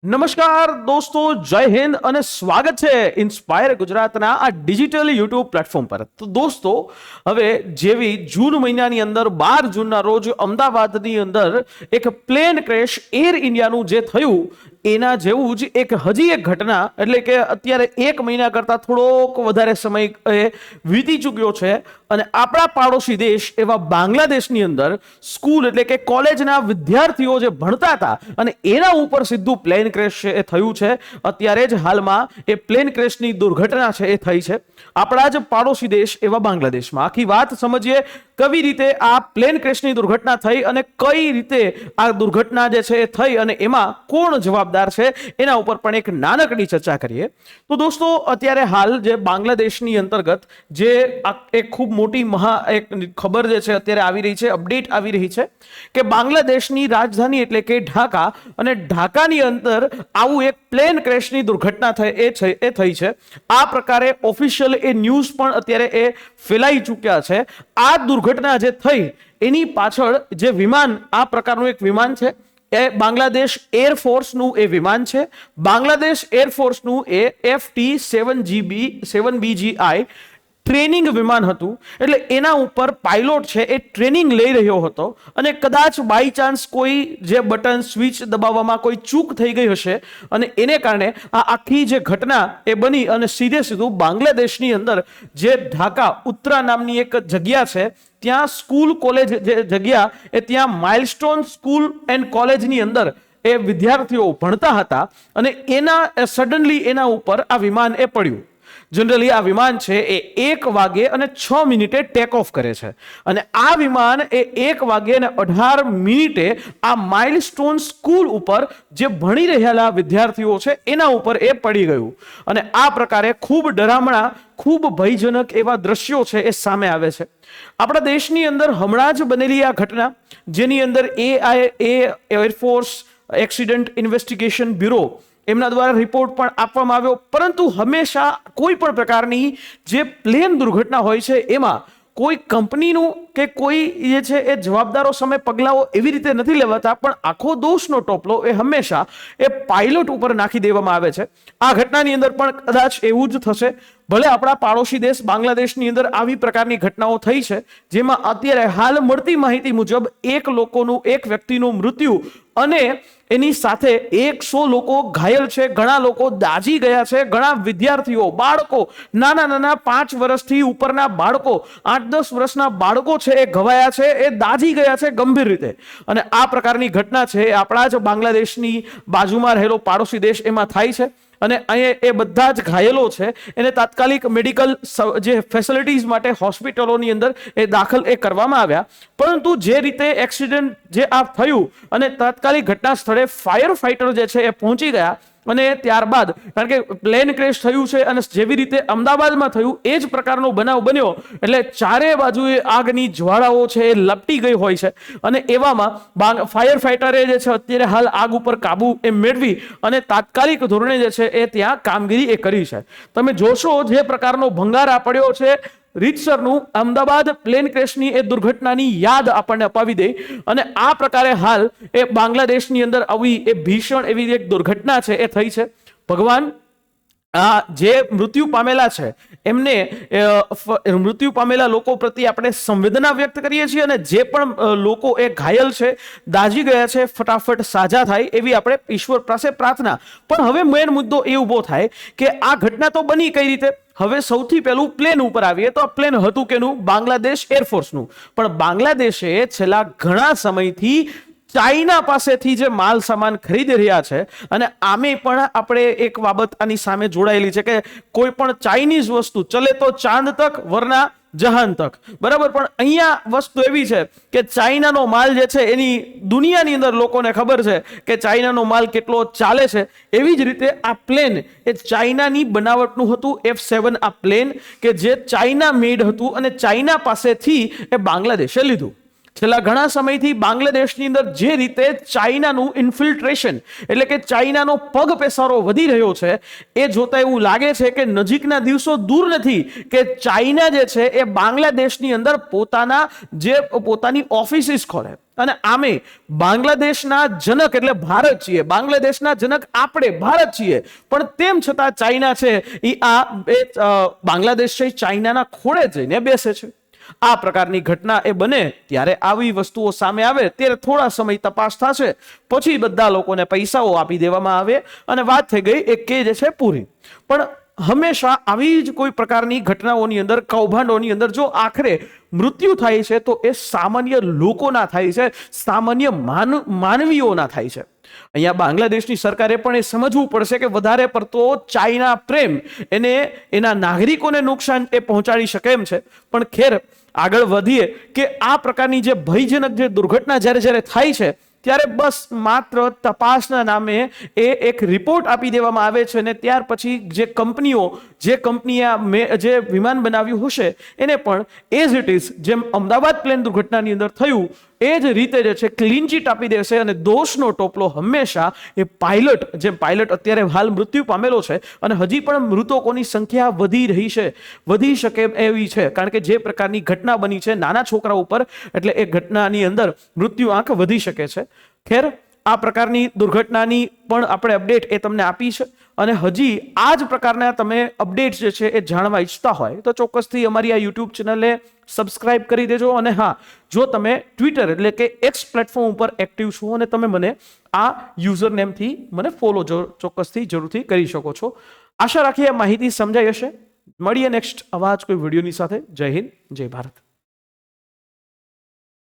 નમસ્કાર દોસ્તો, જય હિન્દ અને સ્વાગત છે ઇન્સ્પાયર ગુજરાતના આ ડિજિટલ યુટ્યુબ પ્લેટફોર્મ પર. તો દોસ્તો, હવે જેવી જૂન મહિનાની અંદર 12 જૂનના રોજ અમદાવાદની અંદર એક પ્લેન ક્રેશ એર ઇન્ડિયાનું જે થયું એના જેવું જ હજી એક ઘટના, એટલે કે અત્યારે 1 મહિના કરતાં થોડોક વધારે સમય વીતી ચૂક્યો છે અને આપણા પાડોશી દેશ એવા બાંગ્લાદેશની અંદર સ્કૂલ એટલે કે કોલેજના વિદ્યાર્થીઓ જે ભણતા હતા અને એના ઉપર સીધું પ્લેન ક્રેશ છે એ થયું છે. અત્યારે જ હાલમાં એ પ્લેન ક્રેશની દુર્ઘટના છે એ થઈ છે આપણા જ પાડોશી દેશ એવા બાંગ્લાદેશમાં. આખી વાત સમજીએ કેવી રીતે આ પ્લેન ક્રેશની દુર્ઘટના થઈ અને કઈ રીતે આ દુર્ઘટના જે છે એ થઈ અને એમાં કોણ જવાબદાર છે એના ઉપર પણ એક નાનકડી ચર્ચા કરીએ. તો દોસ્તો, અત્યારે હાલ જે બાંગ્લાદેશની અંતર્ગત જે એક ખૂબ મોટી એક ખબર જે છે અત્યારે આવી રહી છે, અપડેટ આવી રહી છે કે બાંગ્લાદેશની રાજધાની એટલે કે ઢાકા, અને ઢાકાની અંદર આવું એક પ્લેન ક્રેશની દુર્ઘટના થઈ છે. આ પ્રકારે ઓફિશિયલ એ ન્યૂઝ પણ અત્યારે એ ફેલાઈ ચૂક્યા છે. આ દુર્ઘટના જે થઈ એની પાછળ જે વિમાન, આ પ્રકારનું એક વિમાન છે, એ બાંગ્લાદેશ એરફોર્સનું એ વિમાન છે. બાંગ્લાદેશ એરફોર્સનું એ FT-7BGI ટ્રેનિંગ વિમાન હતું. એટલે એના ઉપર પાયલોટ છે એ ટ્રેનિંગ લઈ રહ્યો હતો અને કદાચ બાય ચાન્સ કોઈ જે બટન સ્વિચ દબાવવામાં કોઈ ચૂક થઈ ગઈ હશે અને એને કારણે આ આખી જે ઘટના એ બની અને સીધું બાંગ્લાદેશની અંદર જે ઢાકા ઉત્તરા નામની એક જગ્યા છે ત્યાં સ્કૂલ કોલેજ જે જગ્યા એ ત્યાં માઇલસ્ટોન સ્કૂલ એન્ડ કોલેજની અંદર એ વિદ્યાર્થીઓ ભણતા હતા અને સડનલી એના ઉપર આ વિમાન એ પડ્યું. જનરલી આ વિમાન છે એ 1 વાગે અને 6 મિનિટે ટેક ઓફ કરે છે અને આ વિમાન એ 1 વાગે અને 18 મિનિટે આ માઇલસ્ટોન સ્કૂલ ઉપર જે ભણી રહેલા વિદ્યાર્થીઓ છે એના ઉપર એ પડી ગયું અને આ પ્રકારે ખૂબ ડરામણા, ખૂબ ભયજનક એવા દ્રશ્યો છે એ સામે આવે છે. આપણા દેશની અંદર હમણાં જ બનેલી આ ઘટના, જેની અંદર એરફોર્સ એક્સિડન્ટ ઇન્વેસ્ટિગેશન બ્યુરો એમના દ્વારા રિપોર્ટ પણ આપવામાં આવ્યો, પરંતુ હંમેશા કોઈ પણ પ્રકારની જે પ્લેન દુર્ઘટના હોય છે એમાં કોઈ કંપનીનું કે કોઈ જે છે એ જવાબદારો સામે પગલાઓ એવી રીતે નથી લેવાતા, પણ આખો દોષનો ટોપલો એ હંમેશા એ પાયલોટ ઉપર નાખી દેવામાં આવે છે. આ ઘટનાની અંદર પણ કદાચ એવું જ થશે. ભલે આપણા પાડોશી દેશ બાંગ્લાદેશની અંદર આવી પ્રકારની ઘટનાઓ થઈ છે, જેમાં અત્યારે હાલ મળતી માહિતી મુજબ એક વ્યક્તિનું મૃત્યુ અને એની સાથે 100 લોકો ઘાયલ છે, ઘણા લોકો દાઝી ગયા છે, ઘણા વિદ્યાર્થીઓ, બાળકો, નાના 5 વર્ષથી ઉપરના બાળકો, 8-10 વર્ષના બાળકો છે એ ઘવાયા છે, એ દાઝી ગયા છે ગંભીર રીતે. અને આ પ્રકારની ઘટના છે એ આપણા જ બાંગ્લાદેશની બાજુમાં રહેલો પાડોશી દેશ એમાં થાય છે અને અહીંયા એ બધા જ ઘાયલો છે એને તાત્કાલિક મેડિકલ જે ફેસિલિટીઝ માટે હોસ્પિટલોની અંદર એ દાખલ કરવામાં આવ્યા. પરંતુ જે રીતે એક્સિડન્ટ જે આ થયું અને તાત્કાલિક ઘટના સ્થળે ફાયર ફાઈટર જે છે એ પહોંચી ગયા અને ત્યારબાદ, કારણ કે પ્લેન ક્રેશ થયું છે અને જેવી રીતે અમદાવાદમાં થયું એ જ પ્રકારનો બનાવ બન્યો એટલે ચારે બાજુએ આગની જ્વાળાઓ છે એ લપટી ગઈ હોય છે અને એવામાં ફાયર ફાઈટરે જે છે અત્યારે હાલ આગ ઉપર કાબુ એ મેળવી અને તાત્કાલિક ધોરણે જે છે એ ત્યાં કામગીરી એ કરી છે. તમે જોશો જે પ્રકારનો ભંગાર આ પડ્યો છે, રીતસરનું અમદાવાદ પ્લેન ક્રેશની એ દુર્ઘટનાની યાદ આપણને અપાવી દે અને આ પ્રકારે હાલ એ બાંગ્લાદેશની અંદર આવી એ ભીષણ એવી એક દુર્ઘટના છે એ થઈ છે. ભગવાન જે મૃત્યુ પામેલા છે એમને મૃત્યુ પામેલા લોકો પ્રત્યે આપણે સંવેદના વ્યક્ત કરીએ છીએ અને જે પણ લોકો એ ઘાયલ છે, દાઝી ગયા છે, ફટાફટ સાજા થાય એવી આપણે ઈશ્વર પાસે પ્રાર્થના. પણ હવે મેઇન મુદ્દો એ ઊભો થાય કે આ ઘટના તો બની કઈ રીતે. હવે સૌથી પહેલું પ્લેન ઉપર આવીએ તો આ પ્લેન હતું કેનું? બાંગ્લાદેશ એરફોર્સનું. પણ બાંગ્લાદેશે છેલ્લા ઘણા સમયથી ચાઇના પાસેથી જે માલ સામાન ખરીદી રહ્યા છે અને આમે પણ આપણે એક બાબત આની સામે જોડાયેલી છે કે કોઈ પણ ચાઇનીઝ વસ્તુ ચલે તો ચાંદ તક વરના જહાન તક, બરાબર. પણ અહીંયા વસ્તુ એવી છે કે ચાઇનાનો માલ જે છે એની દુનિયાની અંદર લોકોને ખબર છે કે ચાઇનાનો માલ કેટલો ચાલે છે. એવી જ રીતે આ પ્લેન એ ચાઇનાની બનાવટનું હતું, F-7 આ પ્લેન કે જે ચાઇના મેડ હતું અને ચાઇના પાસેથી એ બાંગ્લાદેશે લીધું. છેલ્લા ઘણા સમયથી બાંગ્લાદેશની અંદર જે રીતે ચાઇનાનું ઇન્ફિલ્ટ્રેશન એટલે કે ચાઇનાનો પગ પેસારો વધી રહ્યો છે, એ જોતા એવું લાગે છે કે નજીકના દિવસો દૂર નથી કે ચાઇના જે છે એ બાંગ્લાદેશની અંદર પોતાની ઓફિસીસ ખોલે. અને આમે બાંગ્લાદેશના જનક એટલે ભારત છીએ, બાંગ્લાદેશના જનક આપણે ભારત છીએ, પણ તેમ છતાં ચાઇના છે એ બાંગ્લાદેશ છે ચાઇનાના ખોળે જઈને બેસે છે. આ પ્રકારની ઘટના એ બને ત્યારે આવી વસ્તુઓ સામે આવે ત્યારે થોડા સમય તપાસ થશે, પછી બધા લોકોને પૈસાઓ આપી દેવામાં આવે અને વાત થઈ ગઈ એક કે જે છે પૂરી. પણ હંમેશા આવી જ કોઈ પ્રકારની ઘટનાઓની અંદર, કૌભાંડોની અંદર જો આખરે મૃત્યુ થાય છે તો એ સામાન્ય લોકોના થાય છે, સામાન્ય માનવીઓના થાય છે. અહીંયા બાંગ્લાદેશની સરકારે પણ એ સમજવું પડશે કે વધારે પડતો ચાઇના પ્રેમ એના નાગરિકોને નુકસાન એ પહોંચાડી શકે એમ છે. પણ ખેર આગળ વધીએ કે આ પ્રકારની જે ભયજનક જે દુર્ઘટના જ્યારે થાય છે ત્યારે બસ માત્ર તપાસના નામે એક રિપોર્ટ આપી દેવામાં આવે છે અને ત્યાર પછી જે કંપનીએ જે વિમાન બનાવ્યું હશે એને પણ એઝ ઇટ ઇઝ જેમ અમદાવાદ પ્લેન દુર્ઘટનાની અંદર થયું એ જ રીતે જે છે ક્લીન ચીટ આપી દેશે અને દોષનો ટોપલો હંમેશા એ પાયલટ અત્યારે હાલ મૃત્યુ પામેલો છે અને હજી પણ મૃતકોની સંખ્યા વધી શકે એવી છે, કારણ કે જે પ્રકારની ઘટના બની છે નાના છોકરા ઉપર, એટલે એ ઘટનાની અંદર મૃત્યુ આંક વધી શકે છે. ખેર આ પ્રકારની દુર્ઘટનાની પણ આપણે અપડેટ એ તમને આપી છે અને હજી આ જ પ્રકારના તમે અપડેટ્સ જે છે એ જાણવા ઈચ્છતા હોય તો ચોક્કસથી અમારી આ યુટ્યુબ ચેનલને સબસ્ક્રાઇબ કરી દેજો. અને હા, જો તમે ટ્વિટર એટલે કે એક્સ પ્લેટફોર્મ ઉપર એક્ટિવ છો અને તમે મને આ યુઝર નેમથી મને ફોલો ચોક્કસથી જરૂરથી કરી શકો છો. આશા રાખીએ આ માહિતી સમજાઈ હશે. મળીએ નેક્સ્ટ આવા જ કોઈ વિડીયોની સાથે. જય હિન્દ, જય ભારત.